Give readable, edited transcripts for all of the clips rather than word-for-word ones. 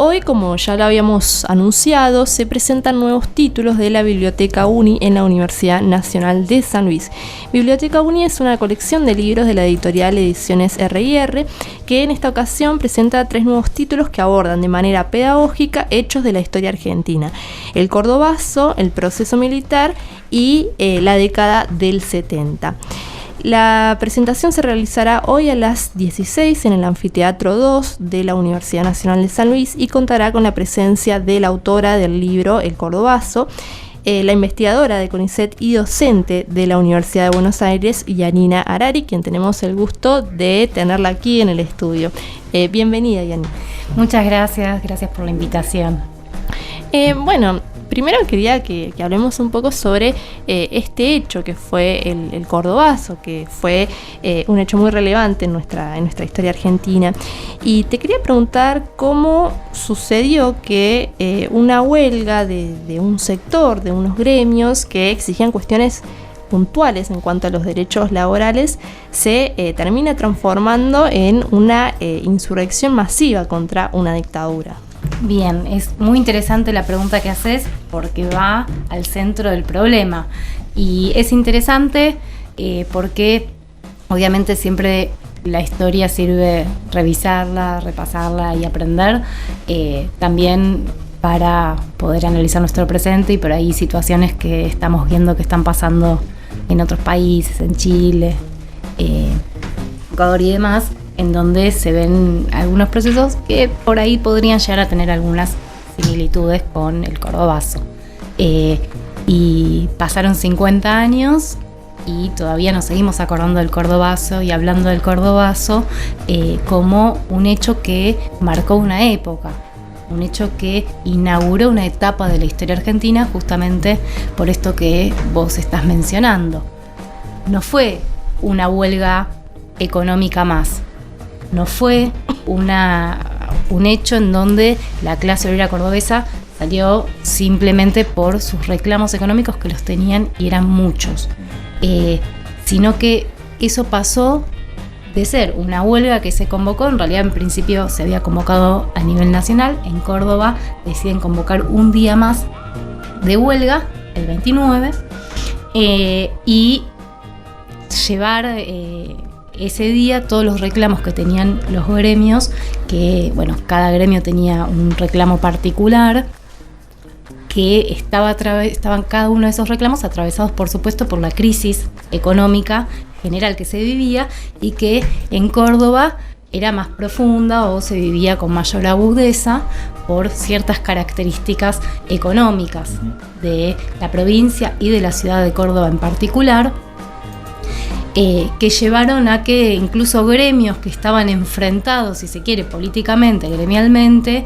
Hoy, como ya lo habíamos anunciado, se presentan nuevos títulos de la Biblioteca UNI en la Universidad Nacional de San Luis. Biblioteca UNI es una colección de libros de la editorial Ediciones R&R, que en esta ocasión presenta 3 nuevos títulos que abordan de manera pedagógica hechos de la historia argentina: el Cordobazo, el proceso militar y la década del 70. La presentación se realizará hoy a las 16 en el Anfiteatro 2 de la Universidad Nacional de San Luis y contará con la presencia de la autora del libro El Cordobazo, la investigadora de CONICET y docente de la Universidad de Buenos Aires, Yanina Harari, quien tenemos el gusto de tenerla aquí en el estudio. Bienvenida, Yanina. Muchas gracias por la invitación. Primero quería que hablemos un poco sobre este hecho que fue el Cordobazo, que fue un hecho muy relevante en nuestra historia argentina. Y te quería preguntar cómo sucedió que una huelga de un sector, de unos gremios que exigían cuestiones puntuales en cuanto a los derechos laborales, se termina transformando en una insurrección masiva contra una dictadura. Bien, es muy interesante la pregunta que haces porque va al centro del problema. Y es interesante porque obviamente siempre la historia sirve revisarla, repasarla y aprender, también para poder analizar nuestro presente y por ahí situaciones que estamos viendo que están pasando en otros países, en Chile, Ecuador y demás, en donde se ven algunos procesos que por ahí podrían llegar a tener algunas similitudes con el Cordobazo. Y pasaron 50 años y todavía nos seguimos acordando del Cordobazo y hablando del Cordobazo como un hecho que marcó una época, un hecho que inauguró una etapa de la historia argentina, justamente por esto que vos estás mencionando. No fue una huelga económica más, no fue un hecho en donde la clase obrera cordobesa salió simplemente por sus reclamos económicos, que los tenían y eran muchos, sino que eso pasó de ser una huelga que se convocó, en realidad en principio se había convocado a nivel nacional. En Córdoba deciden convocar un día más de huelga, el 29, y llevar ese día todos los reclamos que tenían los gremios, que cada gremio tenía un reclamo particular, que estaban cada uno de esos reclamos atravesados, por supuesto, por la crisis económica general que se vivía y que en Córdoba era más profunda o se vivía con mayor agudeza por ciertas características económicas de la provincia y de la ciudad de Córdoba en particular, que llevaron a que incluso gremios que estaban enfrentados, si se quiere, políticamente, gremialmente,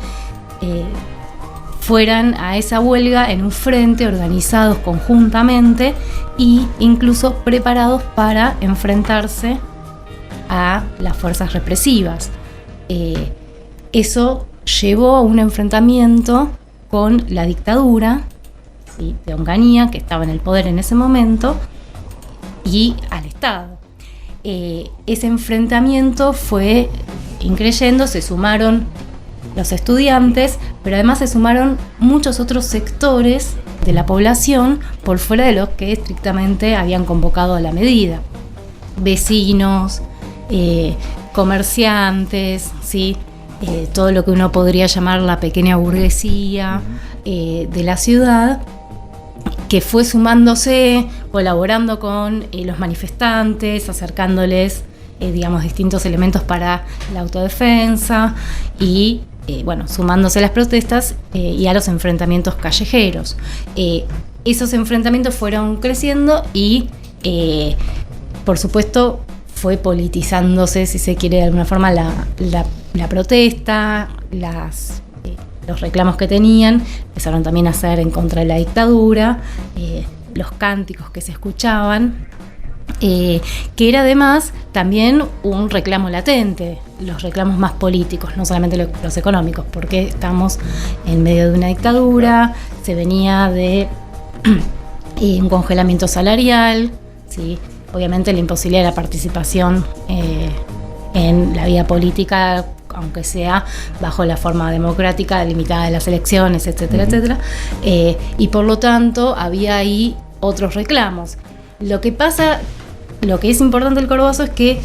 fueran a esa huelga en un frente, organizados conjuntamente e incluso preparados para enfrentarse a las fuerzas represivas. Eso llevó a un enfrentamiento con la dictadura, ¿sí?, de Onganía, que estaba en el poder en ese momento, y al Estado. Ese enfrentamiento fue increyendo, se sumaron los estudiantes, pero además se sumaron muchos otros sectores de la población por fuera de los que estrictamente habían convocado a la medida. Vecinos, comerciantes, ¿sí?, todo lo que uno podría llamar la pequeña burguesía de la ciudad, que fue sumándose, colaborando con los manifestantes, acercándoles, distintos elementos para la autodefensa y, sumándose a las protestas y a los enfrentamientos callejeros. Esos enfrentamientos fueron creciendo y, por supuesto, fue politizándose, si se quiere de alguna forma, la protesta, los reclamos que tenían, empezaron también a hacer en contra de la dictadura, los cánticos que se escuchaban, que era además también un reclamo latente, los reclamos más políticos, no solamente los económicos, porque estamos en medio de una dictadura, se venía de un congelamiento salarial, ¿sí?, obviamente la imposibilidad de la participación en la vida política aunque sea bajo la forma democrática limitada de las elecciones, etcétera, etcétera. Y por lo tanto había ahí otros reclamos. Lo que es importante del Cordobazo es que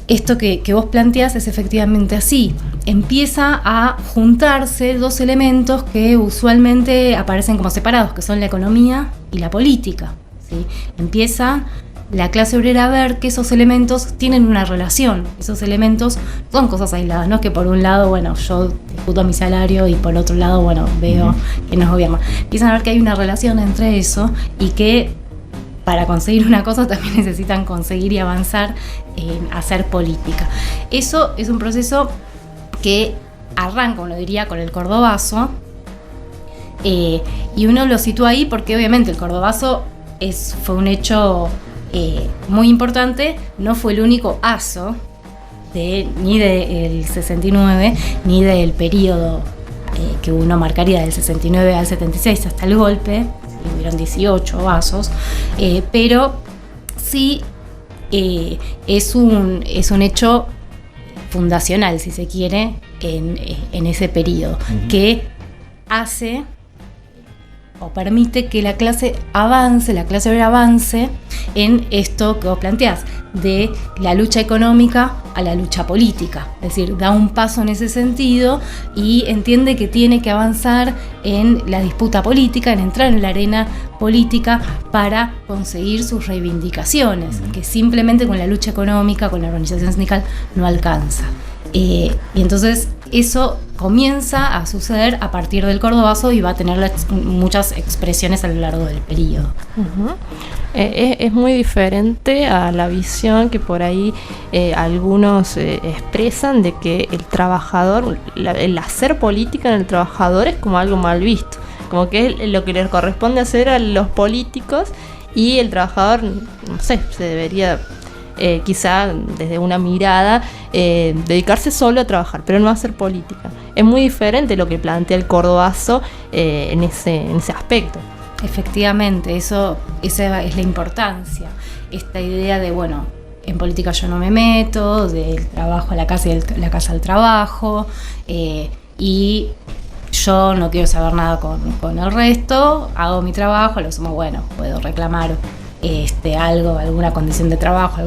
esto que vos planteás es efectivamente así. Empieza a juntarse dos elementos que usualmente aparecen como separados, que son la economía y la política, ¿sí? Empieza la clase obrera a ver que esos elementos tienen una relación. Esos elementos son cosas aisladas, no es que por un lado, bueno, yo discuto mi salario y por otro lado, bueno, veo que nos gobierna. Empiezan a ver que hay una relación entre eso y que para conseguir una cosa también necesitan conseguir y avanzar en hacer política. Eso es un proceso que arranca, uno diría, con el Cordobazo, y uno lo sitúa ahí porque obviamente el Cordobazo fue un hecho muy importante, no fue el único aso ni del 69 ni del periodo que uno marcaría del 69 al 76 hasta el golpe. Hubieron 18 asos, pero sí es un hecho fundacional, si se quiere, en ese periodo, que hace o permite que la clase obrera avance en esto que vos planteás, de la lucha económica a la lucha política. Es decir, da un paso en ese sentido y entiende que tiene que avanzar en la disputa política, en entrar en la arena política para conseguir sus reivindicaciones, que simplemente con la lucha económica, con la organización sindical, no alcanza. Y entonces eso comienza a suceder a partir del Cordobazo y va a tener muchas expresiones a lo largo del periodo. Es muy diferente a la visión que por ahí algunos expresan de que el trabajador, el hacer política en el trabajador es como algo mal visto, como que es lo que les corresponde hacer a los políticos y el trabajador, no sé, se debería quizá desde una mirada dedicarse solo a trabajar, pero no a hacer política. Es muy diferente lo que plantea el Cordobazo en ese aspecto. Efectivamente, esa es la importancia. Esta idea de, bueno, en política yo no me meto, del trabajo a la casa y de la casa al trabajo, y yo no quiero saber nada con el resto, hago mi trabajo, lo sumo, bueno, puedo reclamar algo, alguna condición de trabajo,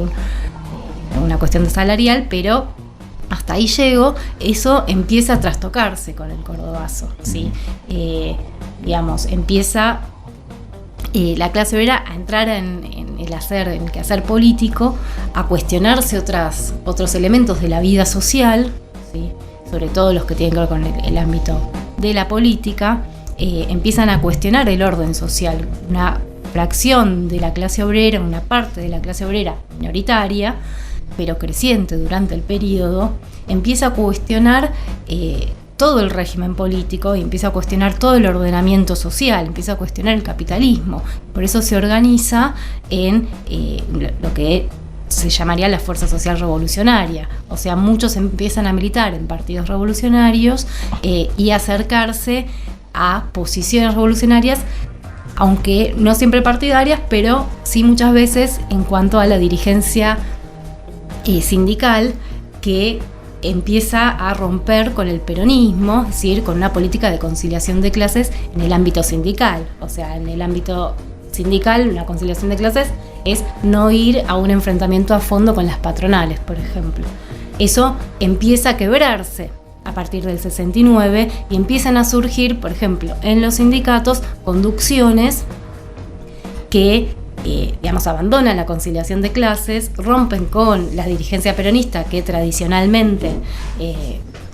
alguna cuestión de salarial, pero hasta ahí llego. Eso empieza a trastocarse con el Cordobazo, ¿sí? Empieza la clase obrera a entrar en el quehacer político, a cuestionarse otros elementos de la vida social, ¿sí? Sobre todo los que tienen que ver con el ámbito de la política. Empiezan a cuestionar el orden social. Una fracción de la clase obrera, una parte de la clase obrera minoritaria, pero creciente durante el periodo, empieza a cuestionar todo el régimen político y empieza a cuestionar todo el ordenamiento social, empieza a cuestionar el capitalismo. Por eso se organiza en lo que se llamaría la fuerza social revolucionaria. O sea, muchos empiezan a militar en partidos revolucionarios y acercarse a posiciones revolucionarias, aunque no siempre partidarias, pero sí muchas veces en cuanto a la dirigencia sindical, que empieza a romper con el peronismo, es decir, con una política de conciliación de clases en el ámbito sindical. O sea, en el ámbito sindical, una conciliación de clases es no ir a un enfrentamiento a fondo con las patronales, por ejemplo. Eso empieza a quebrarse a partir del 69 y empiezan a surgir, por ejemplo, en los sindicatos, conducciones que abandonan la conciliación de clases, rompen con la dirigencia peronista que tradicionalmente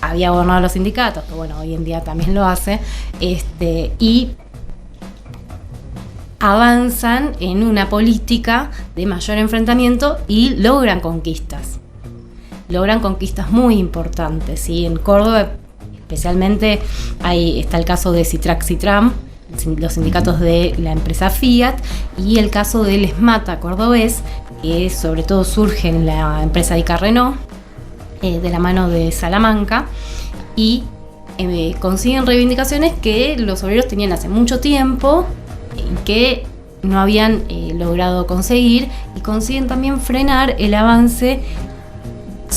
había gobernado los sindicatos, que bueno, hoy en día también lo hace, y avanzan en una política de mayor enfrentamiento y logran conquistas muy importantes, ¿sí? En Córdoba especialmente está el caso de Citrac-Citram, los sindicatos de la empresa Fiat, y el caso del ESMATA cordobés, que sobre todo surge en la empresa Ica Renault, de la mano de Salamanca, y consiguen reivindicaciones que los obreros tenían hace mucho tiempo y que no habían logrado conseguir, y consiguen también frenar el avance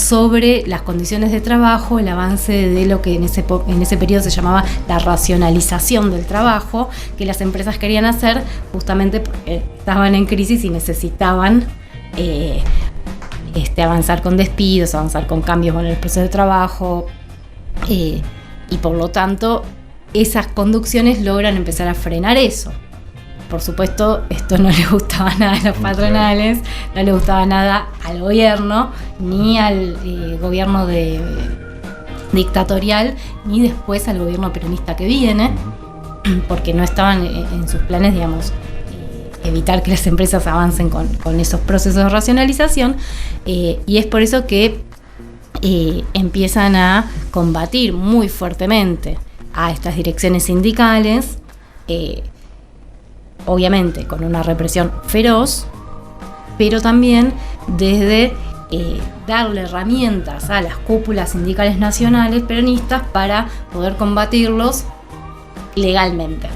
sobre las condiciones de trabajo, el avance de lo que en ese periodo se llamaba la racionalización del trabajo, que las empresas querían hacer justamente porque estaban en crisis y necesitaban avanzar con despidos, avanzar con cambios en el proceso de trabajo, y por lo tanto esas conducciones logran empezar a frenar eso. Por supuesto, esto no le gustaba nada a los patronales, no le gustaba nada al gobierno, ni al gobierno dictatorial, ni después al gobierno peronista que viene, porque no estaban en sus planes, digamos, evitar que las empresas avancen con esos procesos de racionalización, y es por eso que empiezan a combatir muy fuertemente a estas direcciones sindicales, obviamente con una represión feroz, pero también desde darle herramientas a las cúpulas sindicales nacionales peronistas para poder combatirlos legalmente.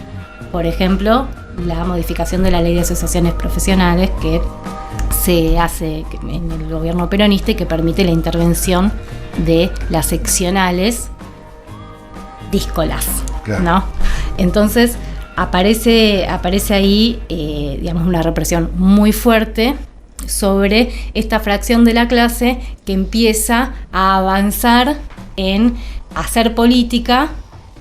Por ejemplo, la modificación de la ley de asociaciones profesionales que se hace en el gobierno peronista y que permite la intervención de las seccionales díscolas, claro, ¿no? Entonces aparece ahí, digamos, una represión muy fuerte sobre esta fracción de la clase que empieza a avanzar en hacer política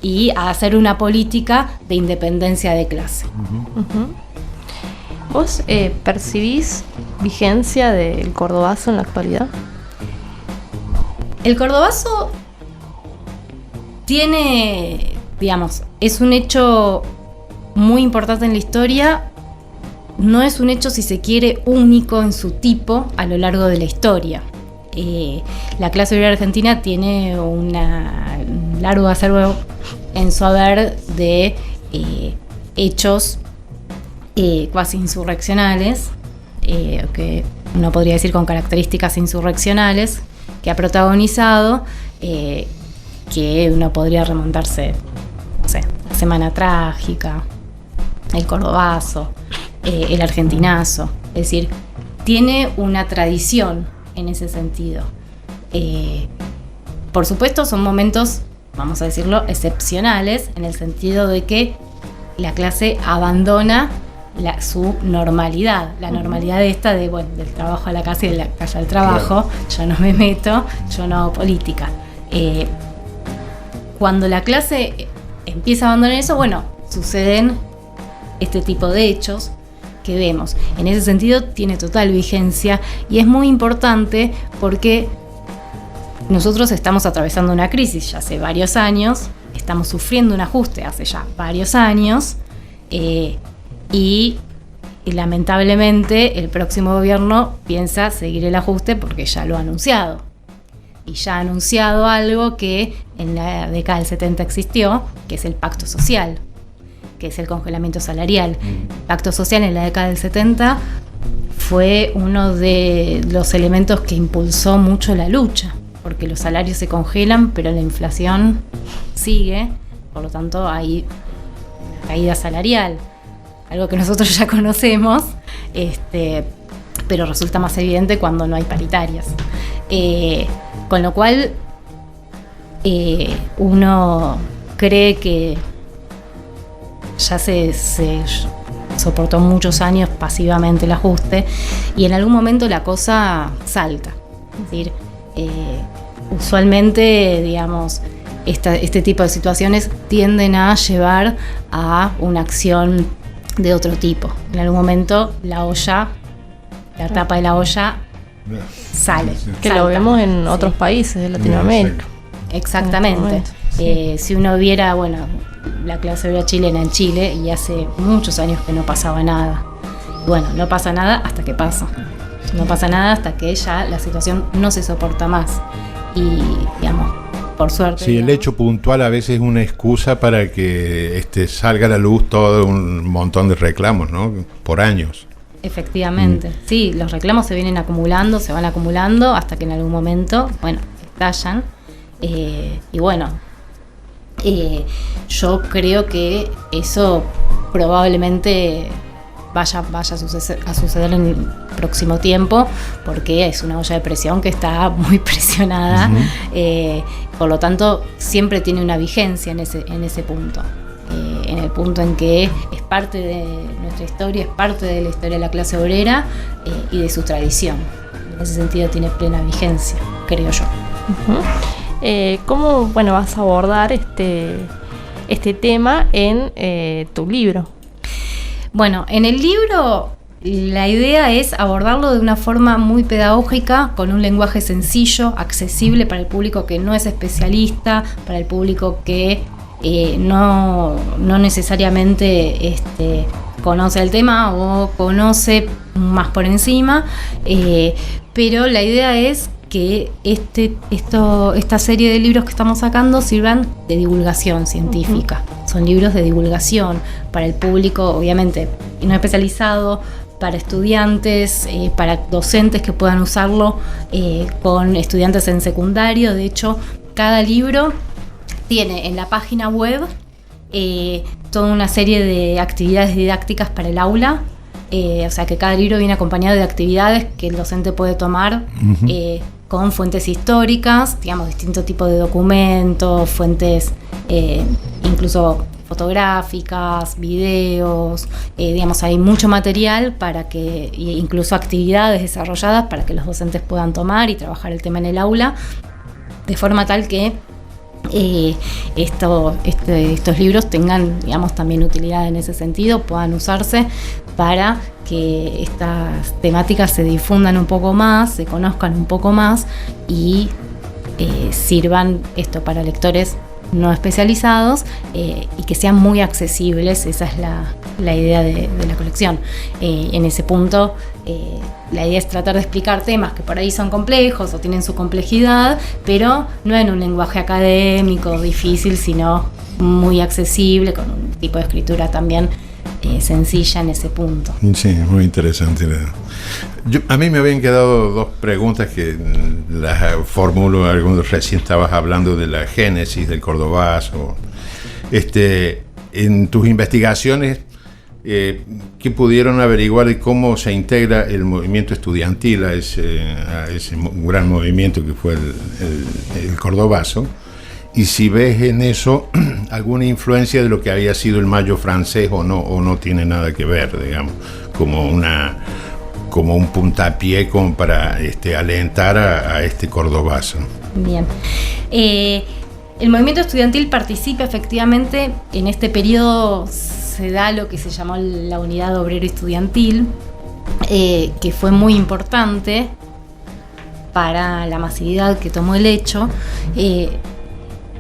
y a hacer una política de independencia de clase. ¿Vos percibís vigencia del cordobazo en la actualidad? El cordobazo tiene, digamos, es un hecho muy importante en la historia. No es un hecho, si se quiere, único en su tipo a lo largo de la historia. La clase obrera argentina tiene un largo acervo en su haber de hechos cuasi insurreccionales, que uno podría decir con características insurreccionales, que ha protagonizado, que uno podría remontarse, no sé, la Semana Trágica, el Cordobazo, el Argentinazo. Es decir, tiene una tradición en ese sentido. Por supuesto, son momentos, vamos a decirlo, excepcionales, en el sentido de que la clase abandona su normalidad, la normalidad esta de, bueno, del trabajo a la casa y de la casa al trabajo. Claro. Yo no me meto, yo no hago política. Cuando la clase empieza a abandonar eso, bueno, suceden este tipo de hechos que vemos. En ese sentido tiene total vigencia y es muy importante porque nosotros estamos atravesando una crisis ya hace varios años, estamos sufriendo un ajuste hace ya varios años, y lamentablemente el próximo gobierno piensa seguir el ajuste porque ya lo ha anunciado. Y ya ha anunciado algo que en la década del 70 existió, que es el pacto social, que es el congelamiento salarial. El pacto social en la década del 70 fue uno de los elementos que impulsó mucho la lucha, porque los salarios se congelan, pero la inflación sigue, por lo tanto hay una caída salarial, algo que nosotros ya conocemos, pero resulta más evidente cuando no hay paritarias. Con lo cual, uno cree que ya se soportó muchos años pasivamente el ajuste y en algún momento la cosa salta. Es decir, usualmente, digamos, este tipo de situaciones tienden a llevar a una acción de otro tipo. En algún momento la tapa de la olla sale. Que salta. Lo vemos en otros países de Latinoamérica. Exactamente. Si uno viera, bueno, la clase obrera chilena en Chile, y hace muchos años que no pasaba nada. Bueno, no pasa nada hasta que pasa. No pasa nada hasta que ya la situación no se soporta más. Y, digamos, por suerte... Sí, el hecho puntual a veces es una excusa para que salga a la luz todo un montón de reclamos, ¿no? Por años. Efectivamente. Sí, los reclamos se vienen acumulando, se van acumulando hasta que en algún momento, bueno, estallan. Y bueno, yo creo que eso probablemente vaya a suceder en el próximo tiempo, porque es una olla de presión que está muy presionada. Por lo tanto, siempre tiene una vigencia en ese punto. En el punto en que es parte de nuestra historia, es parte de la historia de la clase obrera y de su tradición. En ese sentido tiene plena vigencia, creo yo. ¿Cómo vas a abordar este tema en tu libro? Bueno, en el libro la idea es abordarlo de una forma muy pedagógica, con un lenguaje sencillo, accesible para el público que no es especialista, para el público que no necesariamente conoce el tema o conoce más por encima, pero la idea es que esta serie de libros que estamos sacando sirvan de divulgación científica. Son libros de divulgación para el público, obviamente, no especializado, para estudiantes, para docentes que puedan usarlo con estudiantes en secundario. De hecho, cada libro tiene en la página web toda una serie de actividades didácticas para el aula. O sea que cada libro viene acompañado de actividades que el docente puede tomar con fuentes históricas, digamos, distintos tipos de documentos, fuentes incluso fotográficas, videos, digamos, hay mucho material para que, incluso actividades desarrolladas para que los docentes puedan tomar y trabajar el tema en el aula, de forma tal que estos libros tengan, digamos, también utilidad en ese sentido, puedan usarse para que estas temáticas se difundan un poco más, se conozcan un poco más y sirvan para lectores no especializados y que sean muy accesibles. Esa es la idea de la colección. En ese punto, la idea es tratar de explicar temas que por ahí son complejos o tienen su complejidad, pero no en un lenguaje académico difícil, sino muy accesible, con un tipo de escritura también sencilla en ese punto. Sí, muy interesante. A mí me habían quedado dos preguntas que las formulo. Recién estabas hablando de la génesis del cordobazo. En tus investigaciones, ¿qué pudieron averiguar de cómo se integra el movimiento estudiantil a ese gran movimiento que fue el cordobazo? Y si ves en eso alguna influencia de lo que había sido el mayo francés o no tiene nada que ver, digamos, como un puntapié como para alentar a este cordobazo. Bien. El movimiento estudiantil participa efectivamente en este periodo. Se da lo que se llamó la unidad obrero estudiantil, que fue muy importante para la masividad que tomó el hecho.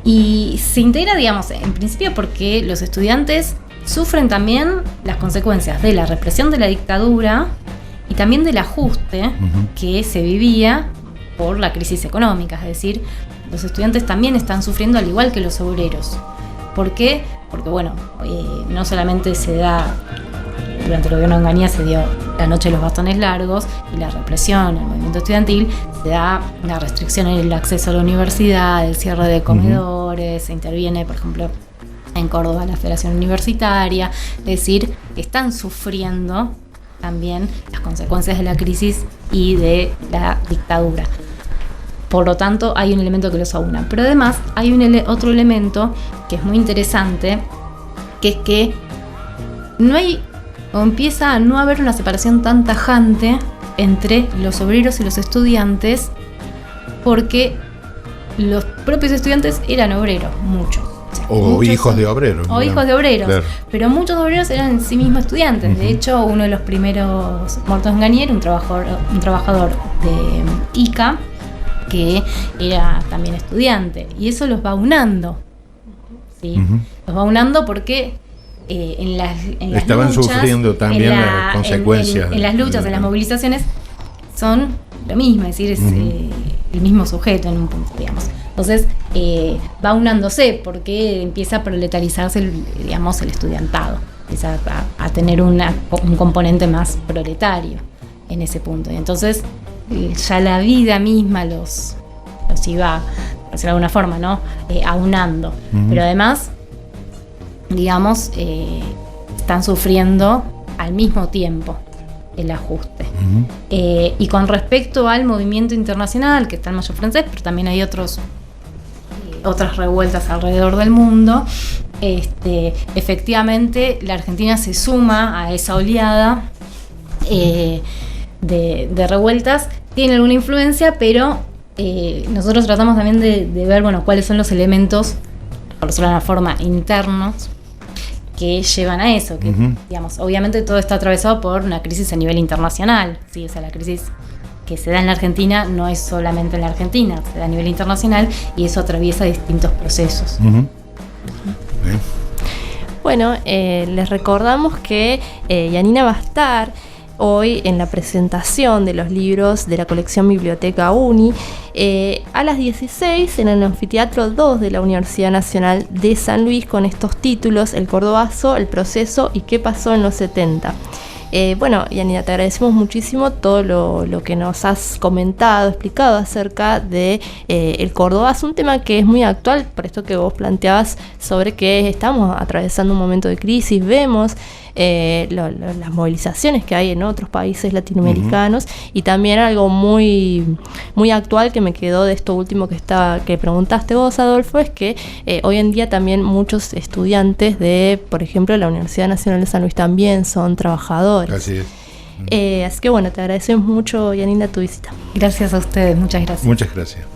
Y se integra, digamos, en principio porque los estudiantes sufren también las consecuencias de la represión de la dictadura y también del ajuste que se vivía por la crisis económica. Es decir, los estudiantes también están sufriendo al igual que los obreros. ¿Por qué? Porque, no solamente se da, durante el gobierno de Onganía se dio la noche de los bastones largos y la represión al movimiento estudiantil, se da la restricción en el acceso a la universidad, el cierre de comedores, se interviene, por ejemplo, en Córdoba la Federación Universitaria. Es decir, están sufriendo también las consecuencias de la crisis y de la dictadura. Por lo tanto, hay un elemento que los aúna. Pero además hay otro elemento que es muy interesante, que es que empieza a no haber una separación tan tajante entre los obreros y los estudiantes, porque los propios estudiantes eran obreros, muchos. O hijos de obreros. O hijos de obreros. Claro. Pero muchos obreros eran en sí mismos estudiantes. De hecho, uno de los primeros muertos en Ganier, un trabajador de Ica, que era también estudiante. Y eso los va unando. ¿Sí? Los va unando porque en las estaban luchas, sufriendo también las consecuencias. En las luchas, en las movilizaciones, son lo mismo, es decir, es el mismo sujeto en un punto, digamos. Entonces, va unándose porque empieza a proletarizarse el estudiantado, empieza a tener un componente más proletario en ese punto. Y entonces, ya la vida misma los iba, por decirlo de alguna forma, ¿no? Aunando. Pero además, digamos, están sufriendo al mismo tiempo el ajuste. Y con respecto al movimiento internacional, que está el Mayo francés, pero también hay otras revueltas alrededor del mundo, efectivamente la Argentina se suma a esa oleada de revueltas, tiene alguna influencia, pero nosotros tratamos también de ver, bueno, cuáles son los elementos, por decirlo de una forma, internos que llevan a eso, que digamos, obviamente todo está atravesado por una crisis a nivel internacional, ¿sí? O sea, la crisis que se da en la Argentina no es solamente en la Argentina, se da a nivel internacional y eso atraviesa distintos procesos. Bueno, les recordamos que Yanina va a estar hoy en la presentación de los libros de la colección Biblioteca Uni a las 16 en el Anfiteatro 2 de la Universidad Nacional de San Luis, con estos títulos: El Cordobazo, El Proceso y ¿Qué pasó en los 70? Bueno, Yanina, te agradecemos muchísimo todo lo que nos has comentado, explicado acerca de el Cordobazo, un tema que es muy actual, por esto que vos planteabas sobre que estamos atravesando un momento de crisis. Vemos las movilizaciones que hay en otros países latinoamericanos, y también algo muy, muy actual que me quedó de esto último que preguntaste vos, Adolfo, es que hoy en día también muchos estudiantes de, por ejemplo, la Universidad Nacional de San Luis también son trabajadores. Así es. Así que bueno, te agradecemos mucho, Yanina, tu visita. Gracias a ustedes, muchas gracias. Muchas gracias.